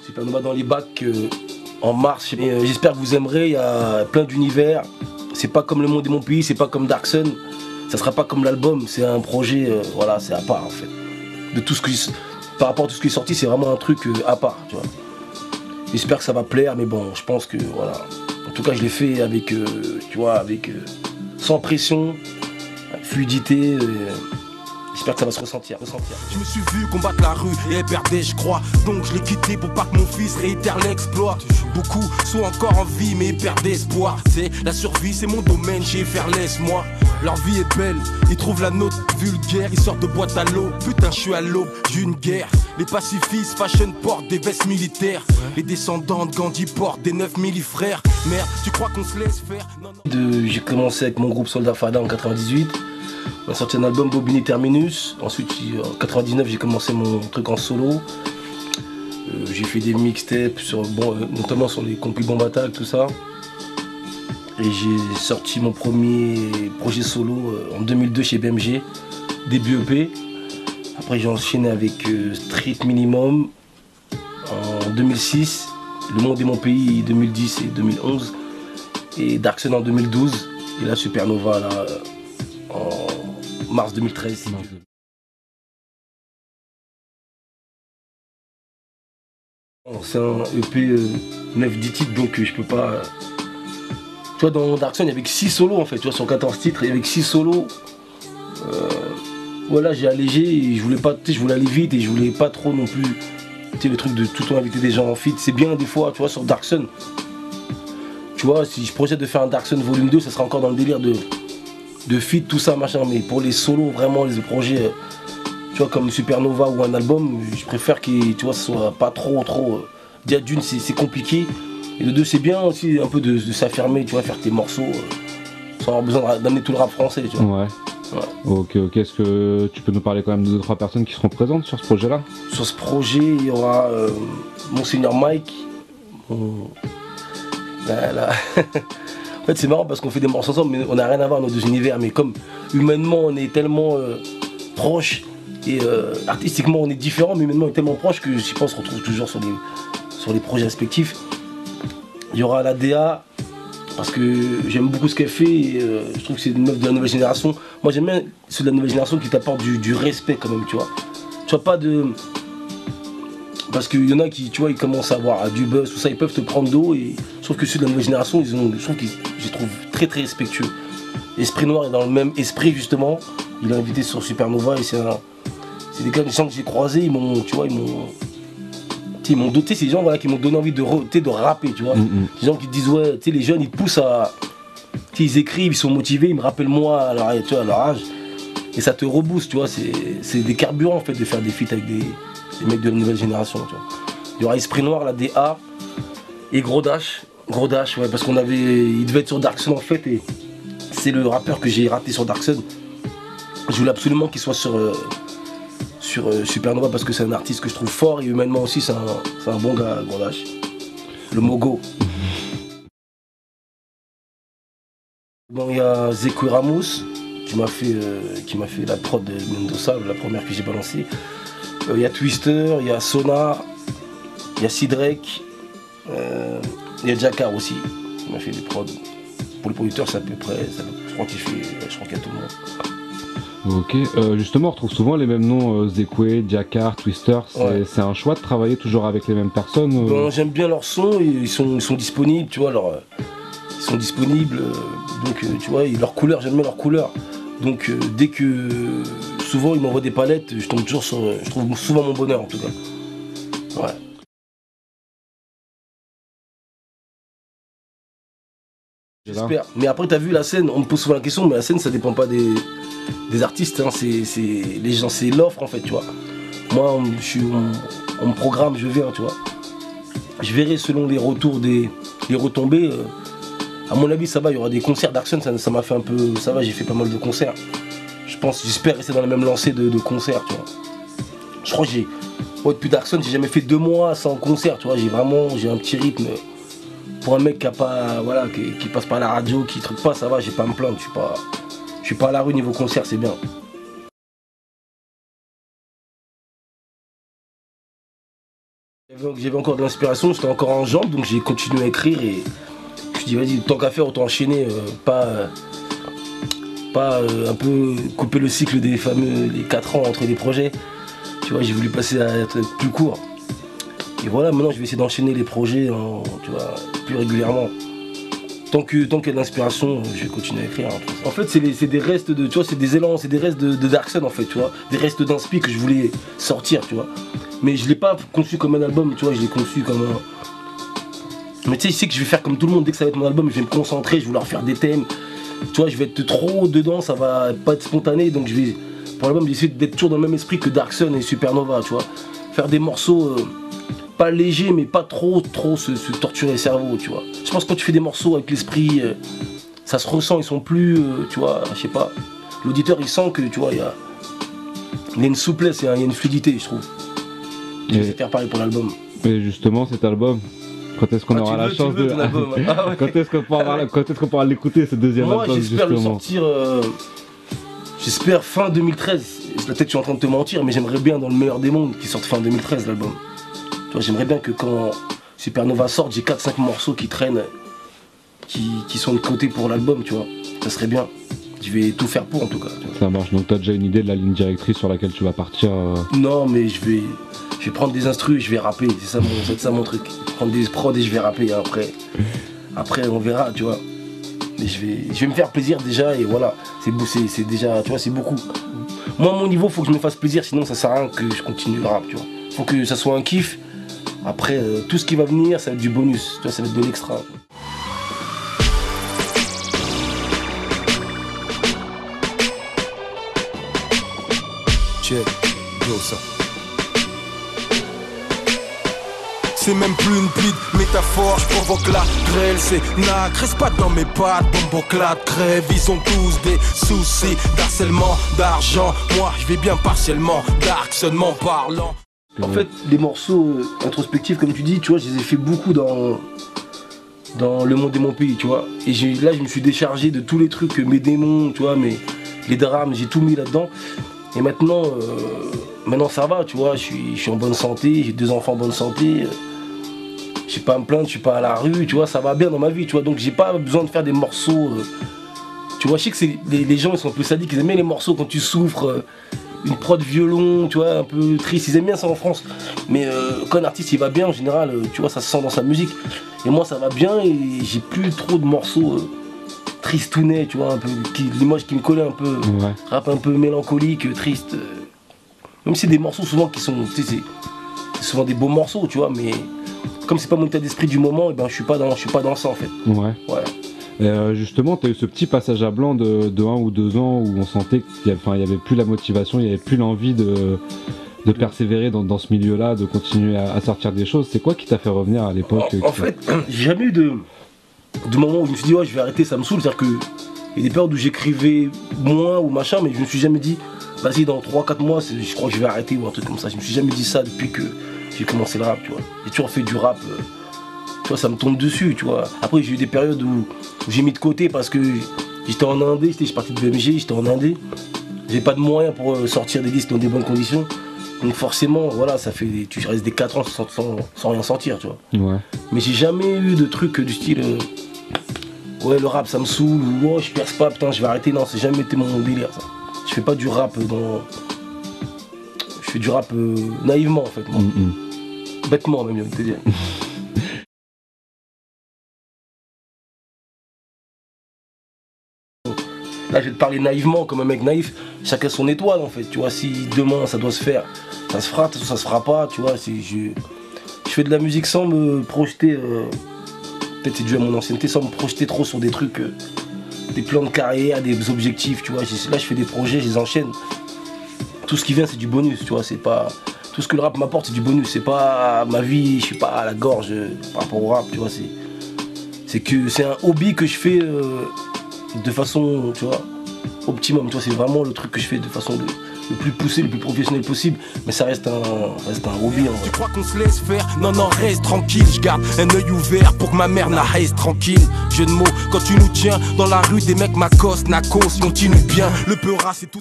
Supernova dans les bacs en mars. J'espère que vous aimerez, il y a plein d'univers. C'est pas comme Le Monde et Mon Pays, c'est pas comme Dark Sun. Ça sera pas comme l'album, c'est un projet, voilà, c'est à part en fait. De tout ce par rapport à tout ce qui est sorti, c'est vraiment un truc à part, tu vois. J'espère que ça va plaire, mais bon, je pense que voilà. En tout cas, je l'ai fait avec, tu vois, sans pression, fluidité. J'espère que ça va se ressentir. Je me suis vu combattre la rue et elle perdait, je crois. Donc je l'ai quitté pour pas que mon fils réitère l'exploit. Beaucoup sont encore en vie mais perdent espoir. C'est la survie, c'est mon domaine, j'ai faire laisse-moi. Leur vie est belle, ils trouvent la nôtre vulgaire. Ils sortent de boîte à l'eau, putain je suis à l'aube d'une guerre. Les pacifistes fashion portent des vestes militaires. Les descendants de Gandhi portent des 9 millifrères. Merde, tu crois qu'on se laisse faire? J'ai commencé avec mon groupe Soldat Fada en 98. On a sorti un album Bobini Terminus. Ensuite en 99 j'ai commencé mon truc en solo. J'ai fait des mixtapes notamment sur les compil Bomb Attack, tout ça. Et j'ai sorti mon premier projet solo en 2002 chez BMG, début EP. Après j'ai enchaîné avec Street Minimum en 2006, Le Monde et Mon Pays 2010 et 2011, et Dark Sun en 2012, et là Supernova là, en mars 2013. C'est un EP 9-10 titres, donc je peux pas... Tu vois, dans Dark Sun, il y avait que 6 solos en fait, tu vois, sur 14 titres, il y avait que 6 solos. Voilà, j'ai allégé et je voulais pas, tu sais, je voulais aller vite et je voulais pas trop non plus, tu sais, le truc de tout le temps inviter des gens en feat. C'est bien des fois, tu vois, sur Dark Sun. Tu vois, si je projette de faire un Dark Sun volume 2, ça sera encore dans le délire de feat, tout ça, machin. Mais pour les solos, vraiment, les projets, tu vois, comme Supernova ou un album, je préfère que, tu vois, ce soit pas trop. Déjà d'une, c'est compliqué. Et de deux, c'est bien aussi un peu de s'affirmer, tu vois, faire tes morceaux sans avoir besoin d'amener tout le rap français, tu vois. Ouais. Ok. Est-ce que tu peux nous parler quand même de 2-3 personnes qui seront présentes sur ce projet-là? Sur ce projet, il y aura Monseigneur Mike. Là. En fait, c'est marrant parce qu'on fait des morceaux ensemble, mais on n'a rien à voir dans nos deux univers. Mais comme humainement, on est tellement proches et artistiquement, on est différents, mais humainement, on est tellement proches que je pense qu'on se retrouve toujours sur les projets respectifs. Il y aura la DA, parce que j'aime beaucoup ce qu'elle fait et je trouve que c'est une meuf de la nouvelle génération. Moi j'aime bien ceux de la nouvelle génération qui t'apportent du respect quand même, tu vois. Tu vois, pas de... Parce qu'il y en a qui, tu vois, ils commencent à avoir du buzz, tout ça, ils peuvent te prendre d'eau et je trouve que ceux de la nouvelle génération, je trouve qu'ils je les trouve très respectueux. Esprit Noir est dans le même esprit justement. Il a invité sur Supernova et c'est des gens que j'ai croisés, ils m'ont doté, ces gens voilà, qui m'ont donné envie de rapper, tu vois. Des gens qui disent, ouais, tu sais, les jeunes, ils te poussent à... Ils écrivent, ils sont motivés, ils me rappellent moi à leur âge. Et ça te rebooste, tu vois. C'est des carburants, en fait, de faire des feats avec des mecs de la nouvelle génération, tu vois. Il y aura Esprit Noir, la DA, et Gros Dash, ouais, parce il devait être sur Dark Sun, en fait, et c'est le rappeur que j'ai raté sur Dark Sun. Je voulais absolument qu'il soit sur Supernova parce que c'est un artiste que je trouve fort et humainement aussi c'est un bon gars, Gros Dash. Le Mogo. Bon, il y a Zekwe Ramos qui m'a fait la prod de Mendoza, la première que j'ai balancée. Il y a Twister, il y a Sonar, il y a Sidrek, il y a Jakar aussi qui m'a fait des prods. Pour les producteurs c'est à peu près, je crois qu'il y a tout le monde. Ok, justement on retrouve souvent les mêmes noms, Zekwe, Jakar, Twister, c'est un choix de travailler toujours avec les mêmes personnes Bon, j'aime bien leur son, ils sont disponibles, tu vois, ils sont disponibles, donc tu vois, leur couleur, j'aime bien leur couleur. Donc dès que, souvent ils m'envoient des palettes, je trouve souvent mon bonheur en tout cas. Ouais. J'espère. Mais après t'as vu la scène, on me pose souvent la question, mais la scène ça dépend pas des artistes, hein, les gens, c'est l'offre en fait, tu vois. Moi on me programme, je viens, tu vois. Je verrai selon les retours les retombées. À mon avis ça va, il y aura des concerts. Dark Sun ça m'a fait un peu, ça va, j'ai fait pas mal de concerts. J'espère rester dans la même lancée de concerts, tu vois. Je crois que depuis Dark Sun j'ai jamais fait 2 mois sans concert, tu vois. J'ai un petit rythme. Pour un mec qui passe pas à la radio, qui truc pas, ça va, j'ai pas à me plaindre, je suis pas à la rue niveau concert, c'est bien. J'avais encore de l'inspiration, j'étais encore en jambes, donc j'ai continué à écrire et je me dis vas-y, tant qu'à faire, autant enchaîner, pas un peu couper le cycle des fameux les 4 ans entre les projets. Tu vois, j'ai voulu passer à être plus court. Et voilà, maintenant je vais essayer d'enchaîner les projets tu vois, plus régulièrement. Tant qu'il y a de l'inspiration, je vais continuer à écrire. En fait, c'est des restes de, tu vois, c'est des élans, c'est des restes de Dark Sun en fait, tu vois, des restes d'inspi que je voulais sortir, tu vois. Mais je l'ai pas conçu comme un album, tu vois, je l'ai conçu comme un. Mais tu sais, je sais que je vais faire comme tout le monde, dès que ça va être mon album, je vais me concentrer, je vais leur faire des thèmes. Tu vois, je vais être trop dedans, ça va pas être spontané, donc pour l'album, j'essaie d'être toujours dans le même esprit que Dark Sun et Supernova, tu vois. Faire des morceaux. Pas léger mais pas trop se torturer le cerveau, tu vois. Je pense que quand tu fais des morceaux avec l'esprit, ça se ressent, ils sont plus, tu vois, je sais pas. L'auditeur il sent que, tu vois, il y a une souplesse, il y a une fluidité, je trouve. Je vais faire pareil pour l'album. Et justement cet album, quand est-ce qu'on aura la chance de... Ah ouais. Quand est-ce qu'on pourra l'écouter ce deuxième album? Moi j'espère le sortir, j'espère fin 2013. Peut-être que je suis en train de te mentir, mais j'aimerais bien dans le meilleur des mondes qu'il sorte fin 2013 l'album. J'aimerais bien que quand Supernova sorte, j'ai 4-5 morceaux qui traînent, qui sont de côté pour l'album, tu vois. Ça serait bien. Je vais tout faire pour en tout cas. Ça marche, donc tu as déjà une idée de la ligne directrice sur laquelle tu vas partir Non, mais je vais prendre des instrus et je vais rapper, c'est ça mon truc. Prendre des prods et je vais rapper, hein, après on verra, tu vois. Mais je vais me faire plaisir déjà et voilà, c'est déjà, tu vois, c'est beaucoup. Moi, à mon niveau, faut que je me fasse plaisir, sinon ça sert à rien que je continue le rap, tu vois. Faut que ça soit un kiff. Après, tout ce qui va venir, ça va être du bonus, tu vois, ça va être de l'extra. C'est même plus une pluie de métaphore, je provoque la grêle, c'est nacre, reste pas dans mes pattes, bomboclate, crève, ils ont tous des soucis d'harcèlement, d'argent, moi je vais bien partiellement, Dark seulement parlant. En fait, les morceaux introspectifs, comme tu dis, tu vois, je les ai fait beaucoup dans Le Monde et mon pays, tu vois. Et là, je me suis déchargé de tous les trucs, mes démons, tu vois, les drames, j'ai tout mis là-dedans. Et maintenant, ça va, tu vois, je suis en bonne santé, j'ai 2 enfants en bonne santé. Je suis pas à me plaindre, je suis pas à la rue, tu vois, ça va bien dans ma vie, tu vois. Donc j'ai pas besoin de faire des morceaux. Tu vois, je sais que les gens, ils sont un peu sadiques, ils aiment bien les morceaux quand tu souffres. Une prod violon, tu vois, un peu triste, ils aiment bien ça en France. Mais quand un artiste il va bien en général, tu vois, ça se sent dans sa musique. Et moi ça va bien et j'ai plus trop de morceaux tristounets, tu vois, un peu l'image qui me collait un peu, ouais. Rap un peu mélancolique, triste. Même si c'est des morceaux souvent qui sont, tu sais, c'est souvent des beaux morceaux, tu vois, mais comme c'est pas mon état d'esprit du moment, et ben je suis pas dans ça en fait. Ouais. Justement, tu as eu ce petit passage à blanc de 1 ou 2 ans où on sentait qu'il n'y avait plus la motivation, il n'y avait plus l'envie de persévérer dans ce milieu-là, de continuer à sortir des choses. C'est quoi qui t'a fait revenir à l'époque? En fait, j'ai jamais eu de moment où je me suis dit ouais, je vais arrêter, ça me saoule. C'est-à-dire qu'il y a des périodes où j'écrivais moins ou machin, mais je me suis jamais dit vas-y, dans 3-4 mois, je crois que je vais arrêter ou un truc comme ça. Je me suis jamais dit ça depuis que j'ai commencé le rap, tu vois. J'ai toujours fait du rap. Tu vois, ça me tombe dessus, tu vois. Après, j'ai eu des périodes où j'ai mis de côté parce que j'étais en Indé, je suis parti de VMG, j'étais en Indé. J'ai pas de moyens pour sortir des disques dans des bonnes conditions. Donc forcément, voilà, tu restes des 4 ans sans rien sortir, tu vois. Ouais. Mais j'ai jamais eu de truc du style ouais, le rap ça me saoule ou oh, je perce pas, putain, je vais arrêter. Non, c'est jamais été mon délire, ça. Je fais pas du rap Je fais du rap naïvement, en fait, moi. Bêtement, même, je vais te dire. Là, je vais te parler naïvement, comme un mec naïf. Chacun son étoile, en fait. Tu vois, si demain ça doit se faire, ça se fera, ça se fera pas. Tu vois, je fais de la musique sans me projeter. Peut-être c'est dû à mon ancienneté, sans me projeter trop sur des trucs, des plans de carrière, des objectifs. Tu vois, là, je fais des projets, je les enchaîne. Tout ce qui vient, c'est du bonus. Tu vois, c'est pas tout ce que le rap m'apporte, c'est du bonus. C'est pas ma vie, je suis pas à la gorge par rapport au rap. Tu vois, c'est un hobby que je fais. De façon, tu vois, optimum, tu vois, c'est vraiment le truc que je fais de façon le plus poussé, le plus professionnel possible, mais ça reste un hobby. Tu crois qu'on se laisse faire? Non, non, reste tranquille, je garde un œil ouvert pour que ma mère n'arrête tranquille. Jeu de mots, quand tu nous tiens dans la rue, des mecs m'accostent, Nakos, continue bien, le peura c'est tout.